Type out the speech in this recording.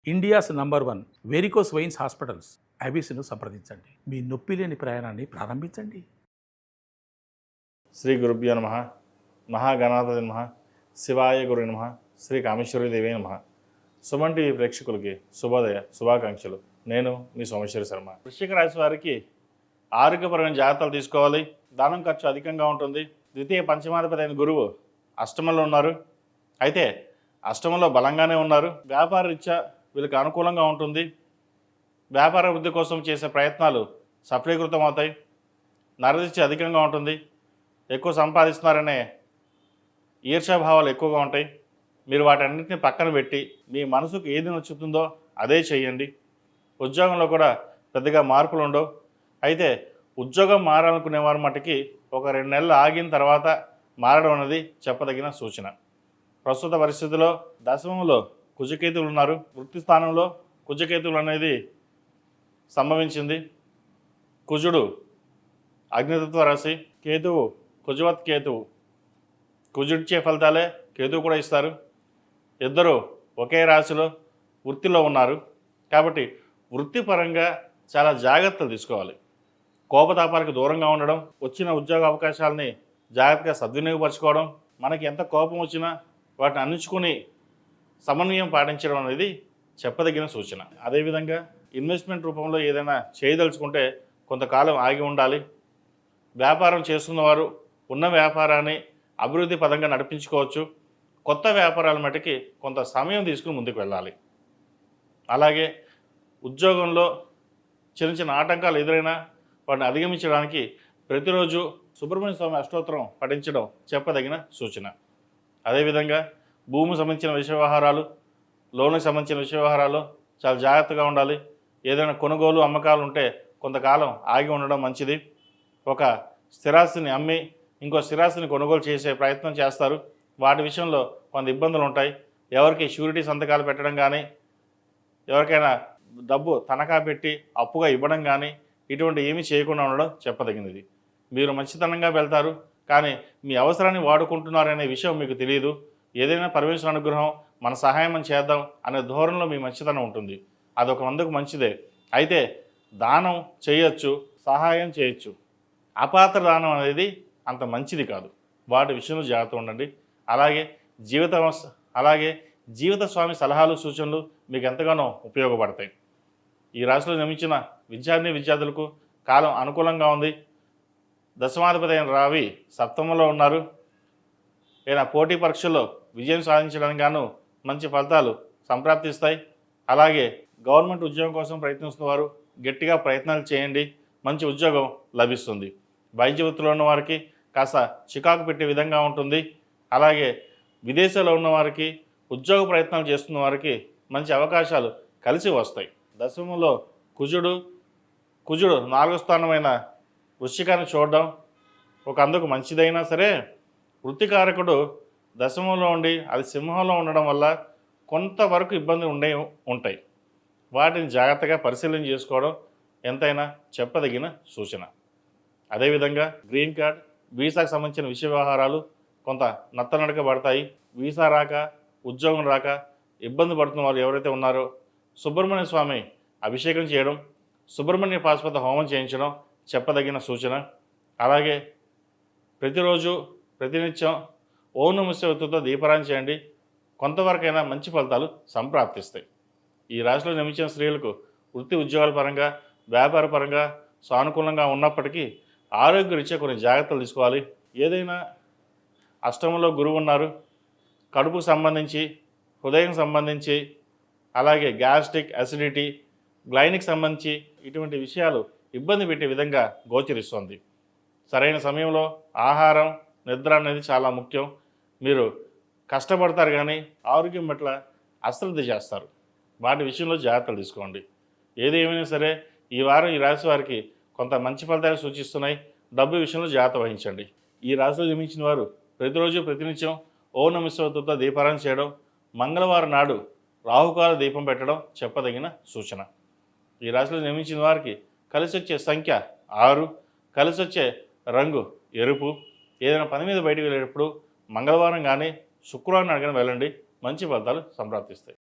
India's number 1 varicose veins hospitals ఐబీసీను సంప్రదించండి. మీ నొప్పి లేని ప్రయాణాన్ని ప్రారంభించండి. శ్రీ గురుభ్యో నమః. మహాగణాధిపతి నమః. శివాయ గురు నమః. శ్రీ కామేశ్వరి దేవి నమః. సుమన్ టీవీ ప్రేక్షకులకి శుభోదయ శుభాకాంక్షలు. నేను మీ సోమేశ్వరి శర్మ. వృశ్చిక రాశి వారికి ఆరోగ్యపరమైన జాగ్రత్తలు తీసుకోవాలి. ధనం ఖర్చు అధికంగా ఉంటుంది. ద్వితీయ పంచమాధిపతి అయిన గురువు అష్టమంలో ఉన్నారు. అయితే అష్టమంలో బలంగానే ఉన్నారు. వ్యాపార రీత్యా వీళ్ళకి అనుకూలంగా ఉంటుంది. వ్యాపార వృద్ధి కోసం చేసే ప్రయత్నాలు సఫలీకృతం అవుతాయి. నరదిష్టి అధికంగా ఉంటుంది. ఎక్కువ సంపాదిస్తున్నారనే ఈర్ష్యాభావాలు ఎక్కువగా ఉంటాయి. మీరు వాటన్నిటిని పక్కన పెట్టి మీ మనసుకు ఏది నచ్చుతుందో అదే చేయండి. ఉద్యోగంలో కూడా పెద్దగా మార్పులు ఉండవు. అయితే ఉద్యోగం మారాలనుకునే వారి మట్టుకి ఒక 2 నెలలు ఆగిన తర్వాత మారడం అనేది చెప్పదగిన సూచన. ప్రస్తుత పరిస్థితిలో దశమంలో కుజకేతువులు ఉన్నారు. వృత్తి స్థానంలో కుజకేతువులు అనేది సంభవించింది. కుజుడు అగ్నితత్వ రాశి, కేతువు కుజవత్ కేతువు. కుజుడిచ్చే ఫలితాలే కేతువు కూడా ఇస్తారు. ఇద్దరు ఒకే రాశిలో వృత్తిలో ఉన్నారు. కాబట్టి వృత్తిపరంగా చాలా జాగ్రత్తలు తీసుకోవాలి. కోపతాపాలకు దూరంగా ఉండడం, వచ్చిన ఉద్యోగ అవకాశాలని జాగ్రత్తగా సద్వినియోగపరచుకోవడం, మనకి ఎంత కోపం వచ్చినా వాటిని అందించుకొని సమన్వయం పాటించడం అనేది చెప్పదగిన సూచన. అదేవిధంగా ఇన్వెస్ట్మెంట్ రూపంలో ఏదైనా చేయదలుచుకుంటే కొంతకాలం ఆగి ఉండాలి. వ్యాపారం చేస్తున్నవారు ఉన్న వ్యాపారాన్ని అభివృద్ధి పదంగా నడిపించుకోవచ్చు. కొత్త వ్యాపారాల మటుకి కొంత సమయం తీసుకుని ముందుకు వెళ్ళాలి. అలాగే ఉద్యోగంలో చిన్న చిన్న ఆటంకాలు ఎదురైనా వాటిని అధిగమించడానికి ప్రతిరోజు సుబ్రహ్మణ్య స్వామి అష్టోత్తరం పఠించడం చెప్పదగిన సూచన. అదేవిధంగా భూమికి సంబంధించిన విషయ వ్యవహారాలు, లోనుకి సంబంధించిన విషయ వ్యవహారాలు చాలా జాగ్రత్తగా ఉండాలి. ఏదైనా కొనుగోలు అమ్మకాలు ఉంటే కొంతకాలం ఆగి ఉండడం మంచిది. ఒక స్థిరాస్తిని అమ్మి ఇంకో స్థిరాస్తిని కొనుగోలు చేసే ప్రయత్నం చేస్తారు. వాటి విషయంలో కొంత ఇబ్బందులు ఉంటాయి. ఎవరికి షూరిటీ సంతకాలు పెట్టడం కానీ, ఎవరికైనా డబ్బు తనఖా పెట్టి అప్పుగా ఇవ్వడం కానీ ఇటువంటి ఏమీ చేయకుండా ఉండడం చెప్పదగినది. మీరు మంచితనంగా వెళ్తారు, కానీ మీ అవసరాన్ని వాడుకుంటున్నారనే విషయం మీకు తెలియదు. ఏదైనా పరమేశ్వర అనుగ్రహం, మన సహాయం మనం చేద్దాం అనే ధోరణిలో మీ మంచితనం ఉంటుంది. అదొక మందుకు మంచిదే. అయితే దానం చేయొచ్చు, సహాయం చేయొచ్చు. అపాత్ర దానం అనేది అంత మంచిది కాదు. వాటి విషయంలో జాగ్రత్త ఉండండి. అలాగే జీవిత స్వామి సలహాలు సూచనలు మీకు ఎంతగానో ఉపయోగపడతాయి. ఈ రాశిలో జన్మించిన విద్యార్థులకు కాలం అనుకూలంగా ఉంది. దశమాధిపతి అయిన రావి సప్తమంలో ఉన్నారు. ఏదైనా పోటీ పరీక్షల్లో విజయం సాధించడానికి గాను మంచి ఫలితాలు సంప్రాప్తిస్తాయి. అలాగే గవర్నమెంట్ ఉద్యోగం కోసం ప్రయత్నిస్తున్న వారు గట్టిగా ప్రయత్నాలు చేయండి, మంచి ఉద్యోగం లభిస్తుంది. వైద్య వృత్తిలో ఉన్న వారికి కాస్త చికాకు పెట్టే విధంగా ఉంటుంది. అలాగే విదేశాల్లో ఉన్న వారికి, ఉద్యోగ ప్రయత్నాలు చేస్తున్న వారికి మంచి అవకాశాలు కలిసి వస్తాయి. దశమంలో కుజుడు 4వ స్థానమైన వృశ్చికాన్ని చూడడం ఒక అందుకు మంచిదైనా సరే, వృత్తికారకుడు దశమంలో ఉండి అది సింహంలో ఉండడం వల్ల కొంతవరకు ఇబ్బందులు ఉంటాయి. వాటిని జాగ్రత్తగా పరిశీలన చేసుకోవడం ఎంతైనా చెప్పదగిన సూచన. అదేవిధంగా గ్రీన్ కార్డ్, వీసాకు సంబంధించిన విషయ వ్యవహారాలు కొంత నత్తనడక పడతాయి. వీసా రాక, ఉద్యోగం రాక ఇబ్బంది పడుతున్న వారు ఎవరైతే ఉన్నారో సుబ్రహ్మణ్య స్వామి అభిషేకం చేయడం, సుబ్రహ్మణ్య పాశుపత హోమం చేయించడం చెప్పదగిన సూచన. అలాగే ప్రతిరోజు ప్రతినిత్యం ఓం నమః శివాయతో దీపారాధన చేయండి. కొంతవరకైనా మంచి ఫలితాలు సంప్రాప్తిస్తాయి. ఈ రాశిలో జన్మించిన స్త్రీలకు వృత్తి ఉద్యోగాల పరంగా, వ్యాపార పరంగా సానుకూలంగా ఉన్నప్పటికీ ఆరోగ్యరీత్యా కొన్ని జాగ్రత్తలు తీసుకోవాలి. ఏదైనా అష్టమంలో గురువు ఉన్నారు. కడుపుకు సంబంధించి, హృదయం సంబంధించి, అలాగే గ్యాస్ట్రిక్, అసిడిటీ, గ్లైనిక్ సంబంధించి ఇటువంటి విషయాలు ఇబ్బంది పెట్టే విధంగా గోచరిస్తుంది. సరైన సమయంలో ఆహారం, నిద్ర అనేది చాలా ముఖ్యం. మీరు కష్టపడతారు కానీ ఆరోగ్యం పట్ల అశ్రద్ధ చేస్తారు. వాటి విషయంలో జాగ్రత్తలు తీసుకోండి. ఏది ఏమైనా సరే ఈ వారం ఈ రాశి వారికి కొంత మంచి ఫలితాలు సూచిస్తున్నాయి. డబ్బు విషయంలో జాగ్రత్త వహించండి. ఈ రాశిలో జన్మించిన వారు ప్రతిరోజు ప్రతినిత్యం ఓం నమః శివాయతో దీపారాధన చేయడం, మంగళవారం నాడు రాహుకాల దీపం పెట్టడం చెప్పదగిన సూచన. ఈ రాశిలో జన్మించిన వారికి కలిసి వచ్చే సంఖ్య 6, కలిసి వచ్చే రంగు ఎరుపు. ఏదైనా పని మీద బయటకు వెళ్ళేటప్పుడు మంగళవారం కానీ శుక్రవారం అడగని వెళ్ళండి, మంచి ఫలితాలు సంప్రాప్తిస్తాయి.